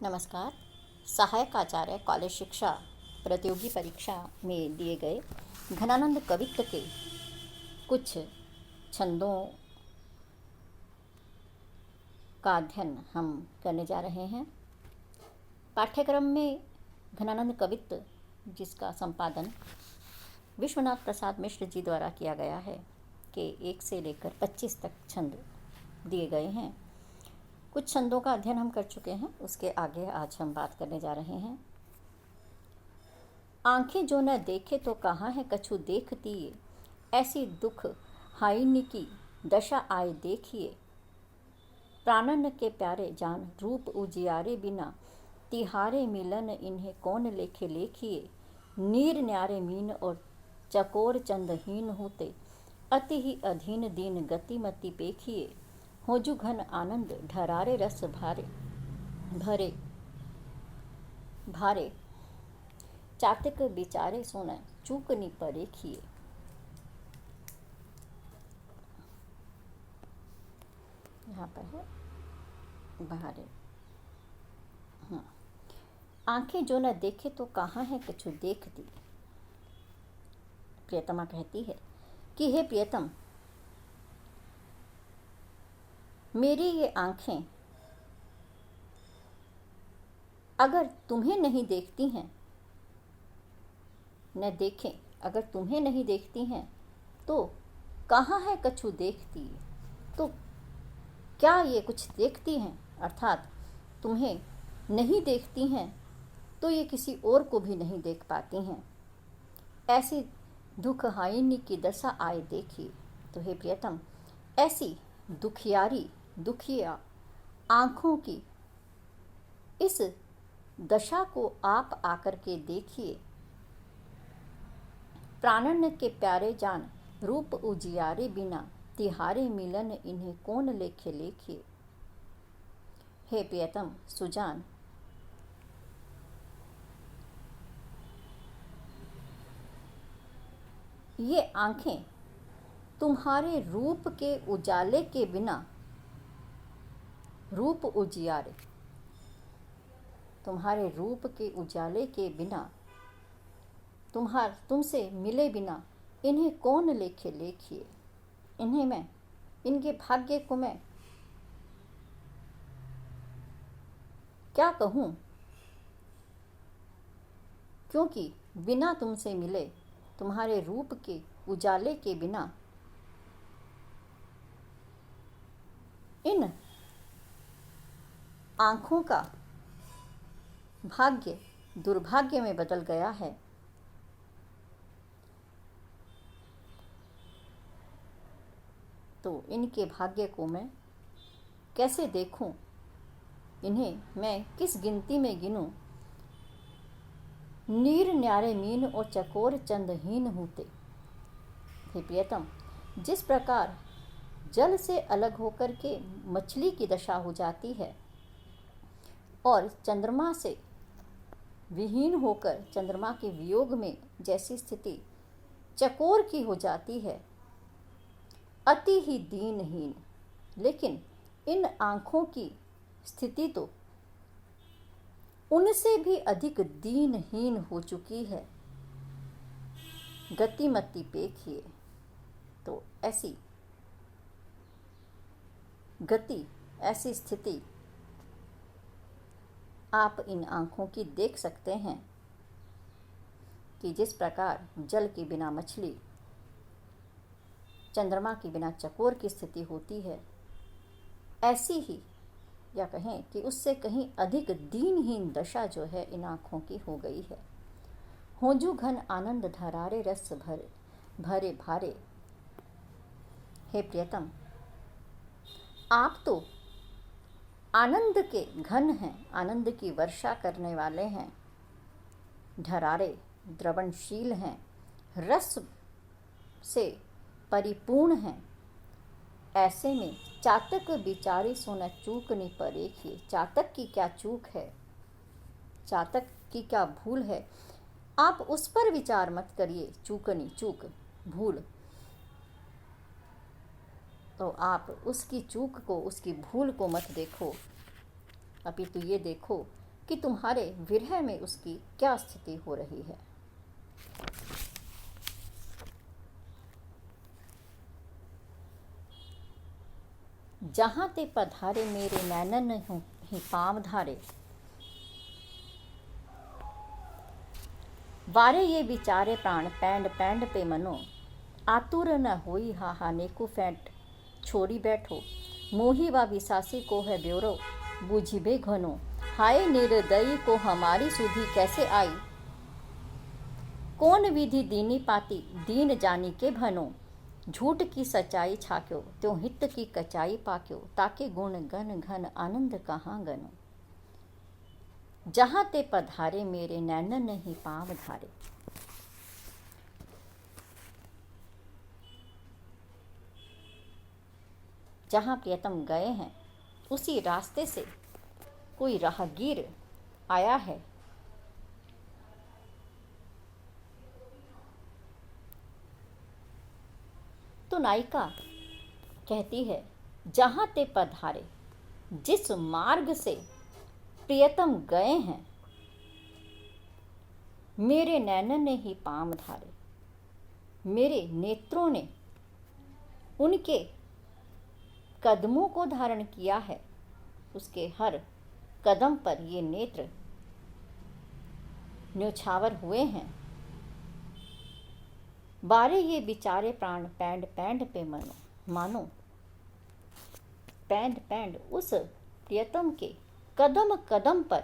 नमस्कार। सहायक आचार्य कॉलेज शिक्षा प्रतियोगी परीक्षा में दिए गए घनानंद कवित्त के कुछ छंदों का अध्ययन हम करने जा रहे हैं। पाठ्यक्रम में घनानंद कवित्त, जिसका संपादन विश्वनाथ प्रसाद मिश्र जी द्वारा किया गया है, के 1 से लेकर 25 तक छंद दिए गए हैं। कुछ छंदों का अध्ययन हम कर चुके हैं, उसके आगे आज हम बात करने जा रहे हैं। आंखें जो न देखे तो कहाँ है कछु देखती, ऐसी दुख हाइनी की दशा आए देखिए। प्राणन के प्यारे जान रूप उजियारे बिना, तिहारे मिलन इन्हें कौन लेखे लेखिए। नीर न्यारे मीन और चकोर चंदहीन होते, अति ही अधीन दीन गतिमति पेखिए। होजु घन आनंद ढरारे रस भारे भरे भारे, चातक बिचारे सोना चूकनी परेखिए। यहाँ पर है भारे। आंखें जो न देखे तो कहाँ है कछु देखती। प्रियतमा कहती है कि हे प्रियतम, मेरी ये आंखें अगर तुम्हें नहीं देखती हैं, न देखें, अगर तुम्हें नहीं देखती हैं तो कहाँ है कछु देखती। तो क्या ये कुछ देखती हैं, अर्थात तुम्हें नहीं देखती हैं तो ये किसी और को भी नहीं देख पाती हैं। ऐसी दुख हाइनी की दशा आए देखिए। तो हे प्रियतम, ऐसी दुखिया आँखों की इस दशा को आप आकर के देखिए। प्राणन के प्यारे जान रूप उजियारे बिना, तिहारे मिलन इन्हें कौन लेखे लेखिए। हे प्रियतम सुजान, ये आंखें तुम्हारे रूप के उजाले के बिना, रूप उजियारे, तुम्हारे रूप के उजाले के बिना, तुमसे मिले बिना इन्हें कौन लेखे लेखिए। इन्हें मैं, इनके भाग्य को मैं क्या कहूँ, क्योंकि बिना तुमसे मिले, तुम्हारे रूप के उजाले के बिना इन आँखों का भाग्य दुर्भाग्य में बदल गया है। तो इनके भाग्य को मैं कैसे देखूं, इन्हें मैं किस गिनती में गिनूं। नीर न्यारे मीन और चकोर चंदहीन होते। हे प्रियतम, जिस प्रकार जल से अलग होकर के मछली की दशा हो जाती है और चंद्रमा से विहीन होकर चंद्रमा के वियोग में जैसी स्थिति चकोर की हो जाती है, अति ही दीनहीन, लेकिन इन आँखों की स्थिति तो उनसे भी अधिक दीनहीन हो चुकी है। गतिमति पेखिए। तो ऐसी गति, ऐसी स्थिति आप इन आँखों की देख सकते हैं कि जिस प्रकार जल के बिना मछली, चंद्रमा के बिना चकोर की स्थिति होती है, ऐसी ही, या कहें कि उससे कहीं अधिक दीनहीन दशा जो है इन आँखों की हो गई है। होजु घन आनंद धरारे रस भरे भारे। हे प्रियतम, आप तो आनंद के घन हैं, आनंद की वर्षा करने वाले हैं, ढरारे द्रवणशील हैं, रस से परिपूर्ण हैं। ऐसे में चातक बिचारे सोना चूकनी परेखिए। चातक की क्या चूक है, चातक की क्या भूल है, आप उस पर विचार मत करिए। चूकनी, चूक, भूल, तो आप उसकी चूक को, उसकी भूल को मत देखो, अपितु ये देखो कि तुम्हारे विरह में उसकी क्या स्थिति हो रही है। जहाँ ते पधारे मेरे नैनन ही पाँव धारे, वारे ये बिचारे प्राण पैंड पैंड पे मनो, आतुर न होई हाहा नेको फैंट छोड़ी बैठो, मोही वा विसासी को है ब्योरो बूझिबे घनो, हाय निर्दयी को हमारी सुधि कैसे आई, कौन विधि दीनी पाती दीन जानी के भनो, झूठ की सच्चाई छाक्यो त्यों हित की कचाई पाक्यो, ताके गुण गन घन आनंद कहाँ गनो, जहाँ ते पधारे मेरे नैनन ही पाँव धारे। जहाँ प्रियतम गए हैं उसी रास्ते से कोई राहगीर आया है, तो नायिका कहती है, जहाँ ते पधारे, जिस मार्ग से प्रियतम गए हैं, मेरे नैनन ने ही पाँव धारे, मेरे नेत्रों ने उनके कदमों को धारण किया है, उसके हर कदम पर ये नेत्र न्योछावर हुए हैं, बारे ये बिचारे प्राण पैंड पैंड पे मनो, मानो पैंड पैंड उस प्रियतम के कदम कदम पर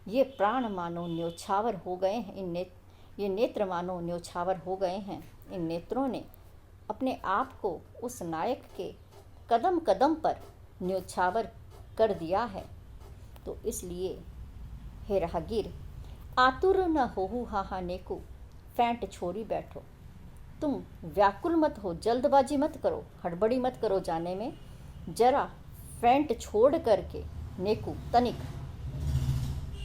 ये प्राण मानो न्योछावर हो गए हैं, ये नेत्र मानो न्योछावर हो गए हैं। इन नेत्रों ने अपने आप को उस नायक के कदम कदम पर न्योछावर कर दिया है। तो इसलिए हे राहगीर, आतुर न होहु हाहा नेको फैंट छोड़ी बैठो, तुम व्याकुल मत हो, जल्दबाजी मत करो, हड़बड़ी मत करो जाने में, जरा फैंट छोड़ करके नेकू तनिक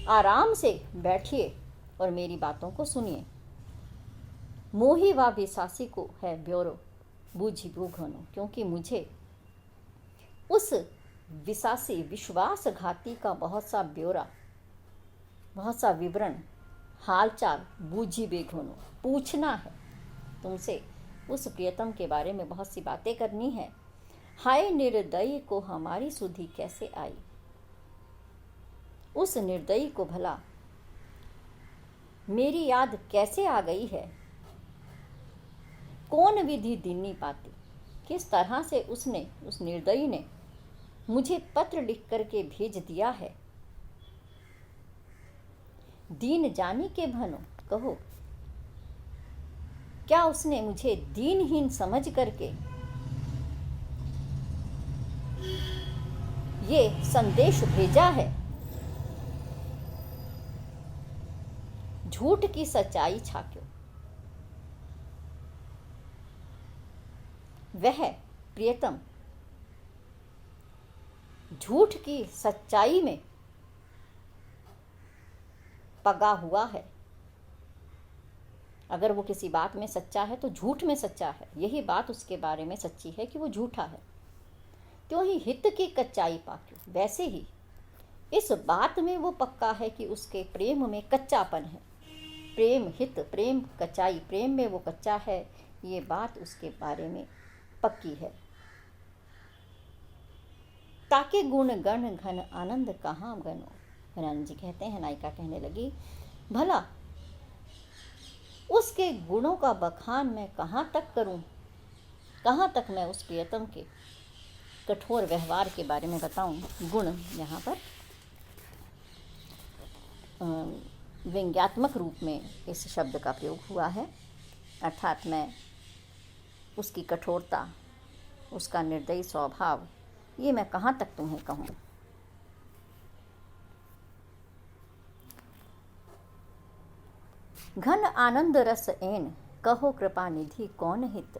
आराम से बैठिए और मेरी बातों को सुनिए। मोही वा विसासी को है ब्योरो बूझिबो घनो, क्योंकि मुझे उस विसासी विश्वासघाती का बहुत सा ब्योरा, बहुत सा विवरण, हालचाल बूझिबे घनो पूछना है तुमसे, उस प्रियतम के बारे में बहुत सी बातें करनी है। हाय निर्दयी को हमारी सुधि कैसे आई, उस निर्दयी को भला मेरी याद कैसे आ गई है, कौन विधि दीनी पाती, किस तरह से उसने, उस निर्दयी ने मुझे पत्र लिख करके भेज दिया है। दीन जानी के भनो, कहो क्या उसने मुझे दीनहीन समझ करके ये संदेश भेजा है। झूठ की सच्चाई छाक्यो, वह प्रियतम झूठ की सच्चाई में पगा हुआ है। अगर वो किसी बात में सच्चा है तो झूठ में सच्चा है, यही बात उसके बारे में सच्ची है कि वो झूठा है। त्यों ही हित की कच्चाई पाक्यो, वैसे ही इस बात में वो पक्का है कि उसके प्रेम में कच्चापन है। प्रेम हित, प्रेम कच्चाई, प्रेम में वो कच्चा है, ये बात उसके बारे में पक्की है। ताके गुण गण घन आनंद कहाँ गनो, आनंद जी कहते हैं, नायिका कहने लगी, भला उसके गुणों का बखान मैं कहाँ तक करूं, कहाँ तक मैं उस प्रियतम के कठोर व्यवहार के बारे में बताऊं। गुण यहाँ पर व्यंग्यात्मक रूप में इस शब्द का प्रयोग हुआ है, अर्थात मैं उसकी कठोरता, उसका निर्दयी स्वभाव, ये मैं कहाँ तक तुम्हें कहूँ। घन आनंद रस एन कहो कृपा निधि कौन हित,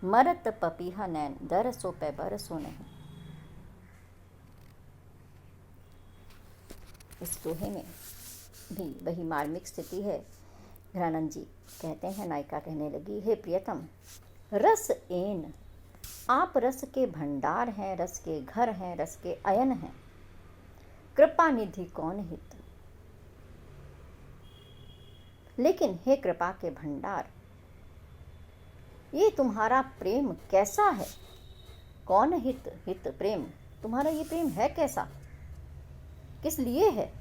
मरत पपीहा नैन दर सो पे बरसो नहीं। इस दोहे में भी वही मार्मिक स्थिति है। घरानंद जी कहते हैं, नायिका कहने लगी, हे प्रियतम, रस एन, आप रस के भंडार हैं, रस के घर हैं, रस के अयन हैं। कृपा निधि कौन हित। लेकिन हे कृपा के भंडार, ये तुम्हारा प्रेम कैसा है। कौन हित, हित प्रेम, तुम्हारा ये प्रेम है कैसा, किस लिए है।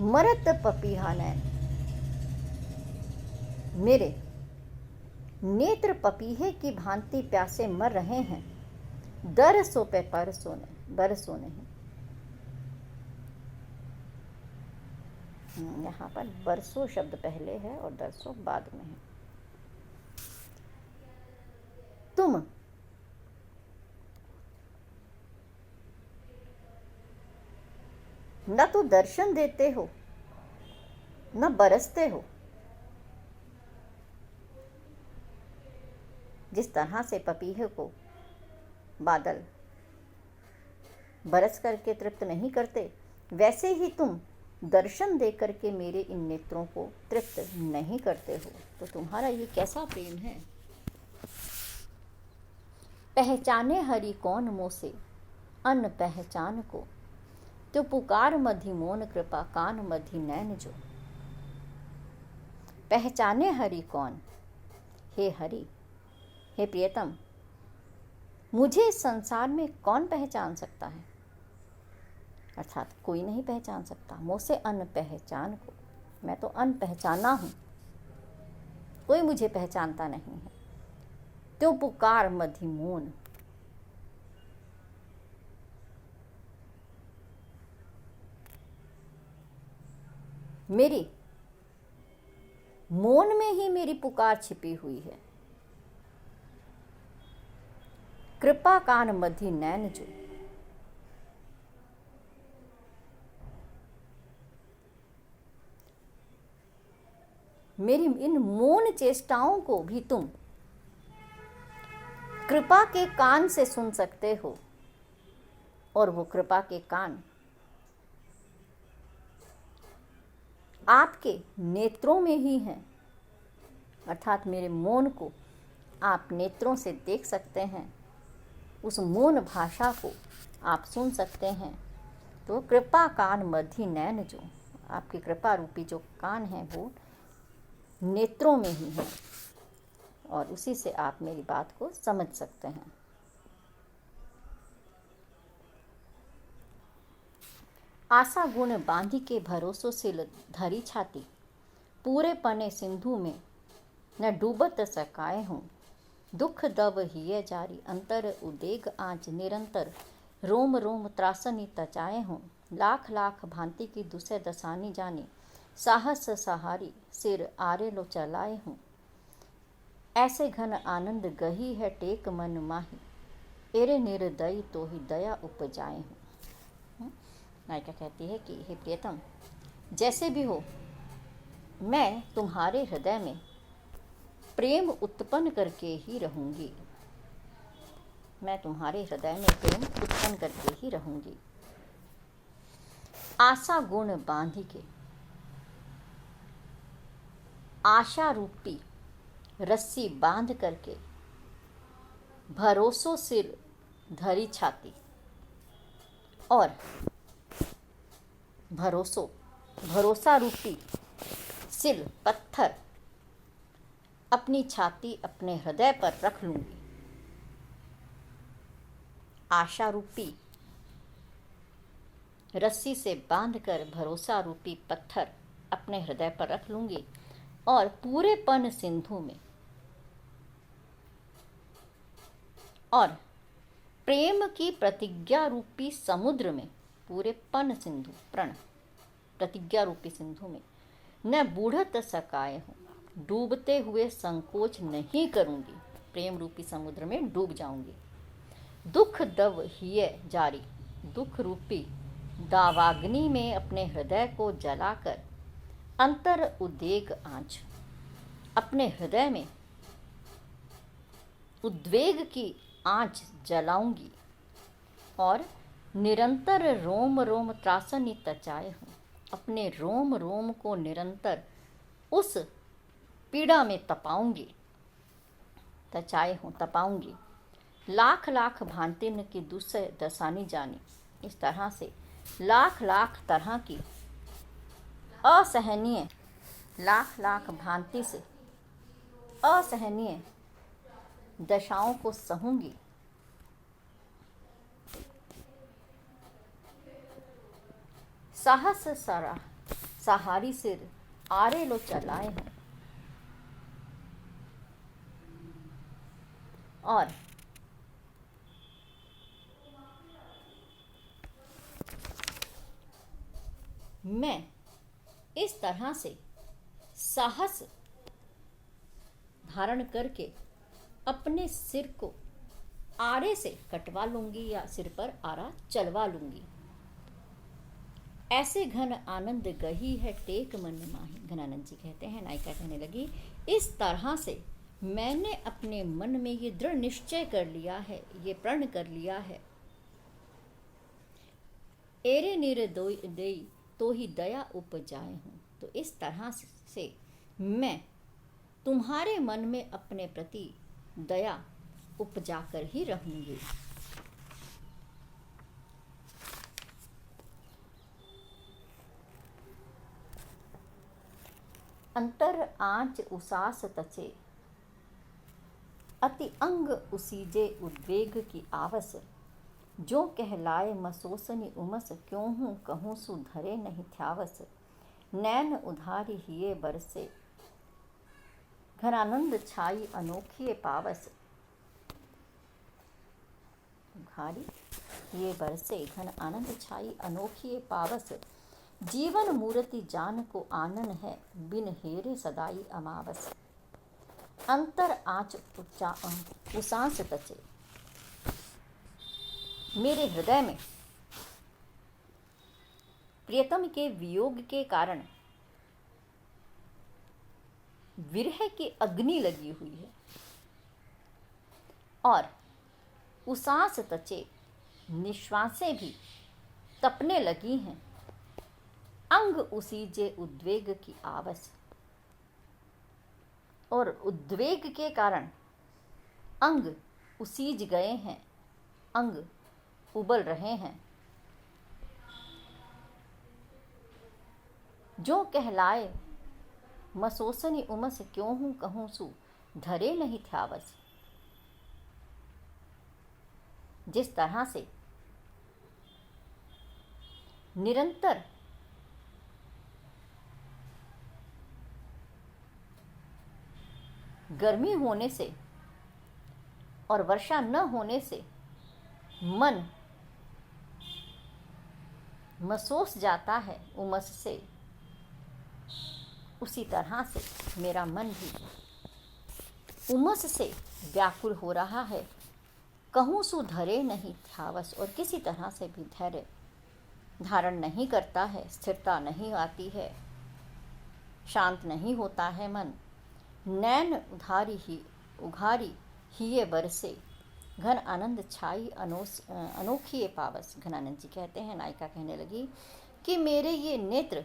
मरत पपीहा नैन, मेरे नेत्र पपीहे की भांति प्यासे मर रहे हैं। दरसों पे परसों नहीं, बरसों नहीं। यहाँ पर बरसों शब्द पहले है और दरसों बाद में है। तुम न तो दर्शन देते हो न बरसते हो। जिस तरह से पपीहे को बादल बरस करके तृप्त नहीं करते, वैसे ही तुम दर्शन दे करके मेरे इन नेत्रों को तृप्त नहीं करते हो। तो तुम्हारा ये कैसा प्रेम है। पहचाने हरि कौन मोह से अन पहचान को, तो पुकार मधि मोन कृपा कान मधि नैन जो। पहचाने हरि कौन, हे हरि, हे प्रियतम, मुझे इस संसार में कौन पहचान सकता है। अर्थात कोई नहीं पहचान सकता। मुँह से अन पहचान को, मैं तो अन पहचाना हूँ, कोई मुझे पहचानता नहीं है। तो पुकार मधि मोन, मेरी मौन में ही मेरी पुकार छिपी हुई है। कृपा कान मधि नैन जो, मेरी इन मौन चेष्टाओं को भी तुम कृपा के कान से सुन सकते हो, और वो कृपा के कान आपके नेत्रों में ही हैं। अर्थात मेरे मौन को आप नेत्रों से देख सकते हैं, उस मौन भाषा को आप सुन सकते हैं। तो कृपा कान मधि नैन जो, आपकी कृपा रूपी जो कान है वो नेत्रों में ही है, और उसी से आप मेरी बात को समझ सकते हैं। आशा गुण बांधी के भरोसों से धरी छाती, पूरे पने सिंधु में न डूबत सकाए हूँ। दुख दव हिय जारी अंतर उदेग आँच निरंतर, रोम रोम त्रासनी तचाए हूँ। लाख लाख भांति की दुसै दसानी जानी, साहस सहारी सिर आरे लो चलाए हूँ। ऐसे घन आनंद गही है टेक मन माही, एरे निर्दयी तो ही दया उपजाए हूँ। नायिका कहती है कि हे प्रियतम, जैसे भी हो, मैं तुम्हारे हृदय में प्रेम उत्पन्न करके ही रहूंगी। मैं तुम्हारे हृदय में प्रेम उत्पन्न करके ही रहूंगी। आशा गुण बांधी के, आशा रूपी रस्सी बांध करके भरोसों सिर धरी छाती, और भरोसा रूपी सिल पत्थर अपनी छाती अपने हृदय पर रख लूंगी। आशा रूपी रस्सी से बांधकर भरोसा रूपी पत्थर अपने हृदय पर रख लूंगी, और पूरे पन सिंधु में और प्रेम की प्रतिज्ञा रूपी समुद्र में, पूरे पन सिंधु प्रण प्रतिज्ञा रूपी सिंधु में न बूढ़त सकाए हूँ, डूबते हुए संकोच नहीं करूंगी। प्रेम रूपी समुद्र में डूब जाऊंगी। दुख दव हिय जारी, दुख रूपी दावाग्नि में अपने हृदय को जलाकर अंतर उद्वेग आँच, अपने हृदय में उद्वेग की आँच जलाऊंगी, और निरंतर रोम रोम त्रासनी तचाए हूँ। अपने रोम रोम को निरंतर उस पीड़ा में तपाऊंगी, तचाए हूँ तपाऊंगी। लाख लाख भांति की दूसरे दसानी जानी, इस तरह से लाख लाख तरह की असहनीय, लाख लाख भांति से असहनीय दशाओं को सहूंगी। साहस सारा सहारी सिर आरे लो चलाए हैं, और मैं इस तरह से साहस धारण करके अपने सिर को आरे से कटवा लूंगी या सिर पर आरा चलवा लूंगी। ऐसे घन आनंद गही है टेक मन माही। घनानंद जी कहते हैं, नायिका कहने लगी, इस तरह से मैंने अपने मन में ये दृढ़ निश्चय कर लिया है, ये प्रण कर लिया है, एरे निर देई तो ही दया उपजाए हूँ। तो इस तरह से मैं तुम्हारे मन में अपने प्रति दया उपजा कर ही रहूंगी। अंतर आंच उसास तचे, अति अंग उसीजे उद्वेग की आवस, जो कहलाए मसोसनी उमस, क्यों हूँ कहूँ सु धरे नहीं थ्यावस, नैन उधारी हिये बरसे, घनानंद छाई अनोखिए पावस। उधारी हिये बरसे, घन आनंद छाई अनोखिए पावस, जीवन मूर्ति जान को आनन है, बिन हेरे सदाई अमावस। अंतर आँच उसास तचे, मेरे हृदय में प्रियतम के वियोग के कारण विरह की अग्नि लगी हुई है, और उसास तचे निश्वासें भी तपने लगी हैं, अंग उसीजे उद्वेग की आवस, और उद्वेग के कारण अंग उसीज गए हैं, अंग उबल रहे हैं। जो कहलाए मसोसनी उमस, क्यों हूँ कहूँ सु धरे नहीं थ्यावस। जिस तरह से निरंतर गर्मी होने से और वर्षा न होने से मन मसोस जाता है उमस से, उसी तरह से मेरा मन भी उमस से व्याकुल हो रहा है। कहूँ सु धरे नहीं थ्यावस, और किसी तरह से भी धैर्य धारण नहीं करता है, स्थिरता नहीं आती है, शांत नहीं होता है मन। नैन उघारी हिये बरसे, घन आनंद छाई अनोखिए पावस। घनानंद जी कहते हैं, नायिका कहने लगी कि मेरे ये नेत्र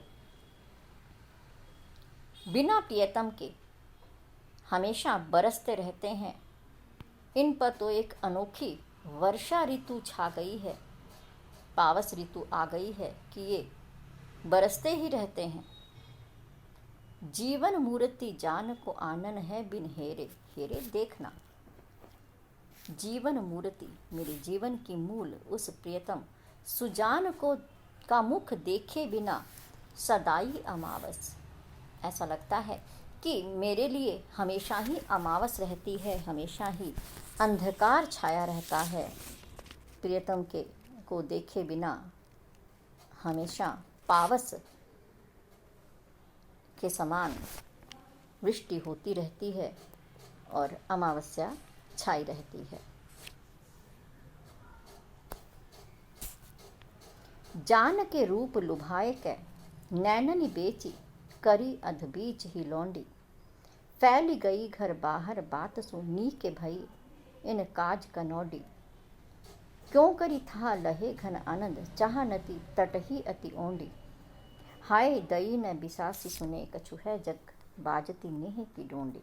बिना प्रियतम के हमेशा बरसते रहते हैं। इन पर तो एक अनोखी वर्षा ऋतु छा गई है, पावस ऋतु आ गई है कि ये बरसते ही रहते हैं। जीवन मूर्ति जान को आनन है, बिन हेरे। हेरे देखना, जीवन मूर्ति मेरे जीवन की मूल उस प्रियतम सुजान को का मुख देखे बिना सदाई अमावस। ऐसा लगता है कि मेरे लिए हमेशा ही अमावस रहती है, हमेशा ही अंधकार छाया रहता है। प्रियतम को देखे बिना हमेशा पावस के समान वृष्टि होती रहती है और अमावस्या छाई रहती है। जान के रूप लुभाए कै, नैननी बेची करी अधबीच ही लौंडी। फैल गई घर बाहर बात सुनी के भई, इन काज कनौडी। क्यों करी था लहे घन आनंद, चाह नती तट ही अति ओंडी। हाय दई न बिसासी सुने, कछु है जग बाजती नेह की डोंडी।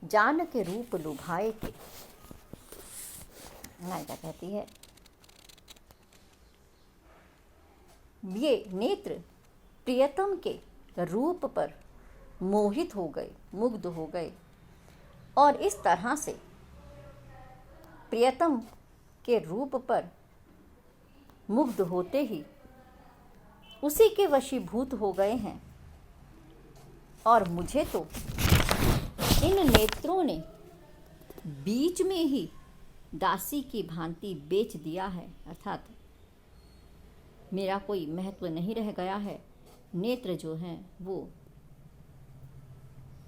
जान के रूप लुभाए के, नायिका कहती है ये नेत्र प्रियतम के रूप पर मोहित हो गए, मुग्ध हो गए, और इस तरह से प्रियतम के रूप पर मुग्ध होते ही उसी के वशीभूत हो गए हैं। और मुझे तो इन नेत्रों ने बीच में ही दासी की भांति बेच दिया है, अर्थात मेरा कोई महत्व नहीं रह गया है। नेत्र जो हैं वो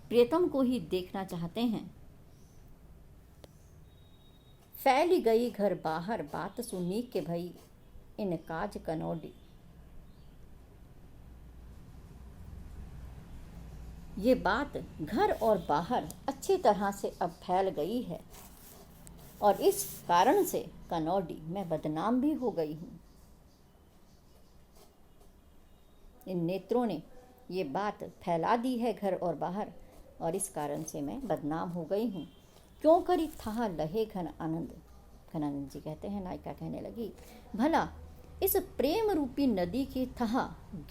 प्रियतम को ही देखना चाहते हैं। फैल गई घर बाहर बात सुनी के भई इन काज कनौडी। ये बात घर और बाहर अच्छी तरह से अब फैल गई है, और इस कारण से कनौडी मैं बदनाम भी हो गई हूँ। इन नेत्रों ने ये बात फैला दी है घर और बाहर, और इस कारण से मैं बदनाम हो गई हूँ। क्यों करी था लहे घन आनंद। घनानंद जी कहते हैं, नायिका कहने लगी, भला इस प्रेम रूपी नदी की थह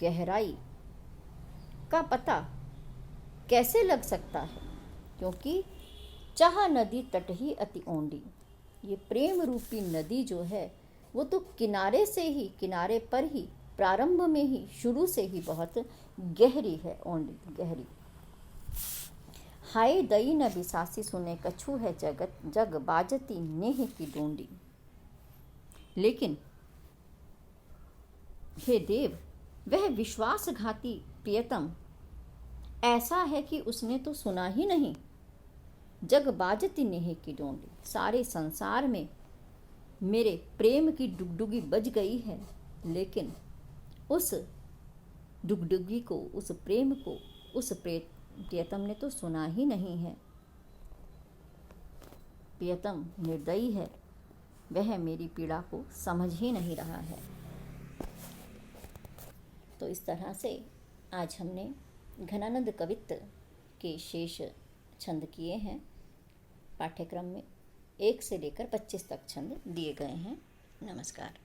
गहराई का पता कैसे लग सकता है, क्योंकि चाह नदी तट ही अति ओंडी। ये प्रेम रूपी नदी जो है वो तो किनारे से ही, किनारे पर ही, प्रारंभ में ही, शुरू से ही बहुत गहरी है, ओंडी गहरी। हाय दई न बिसासी सुने कछु है जगत, जग बाजती नेह की डोंडी। लेकिन हे देव, वह विश्वासघाती प्रियतम ऐसा है कि उसने तो सुना ही नहीं। जग बाजती नेह की डोंडी, सारे संसार में मेरे प्रेम की डुगडुगी बज गई है, लेकिन उस डुगडुगी को, उस प्रेम को, उस प्रियतम ने तो सुना ही नहीं है। प्रियतम निर्दयी है, वह मेरी पीड़ा को समझ ही नहीं रहा है। तो इस तरह से आज हमने घनानंद कवित्त के शेष छंद किए हैं। पाठ्यक्रम में 1 से लेकर 25 तक छंद दिए गए हैं। नमस्कार।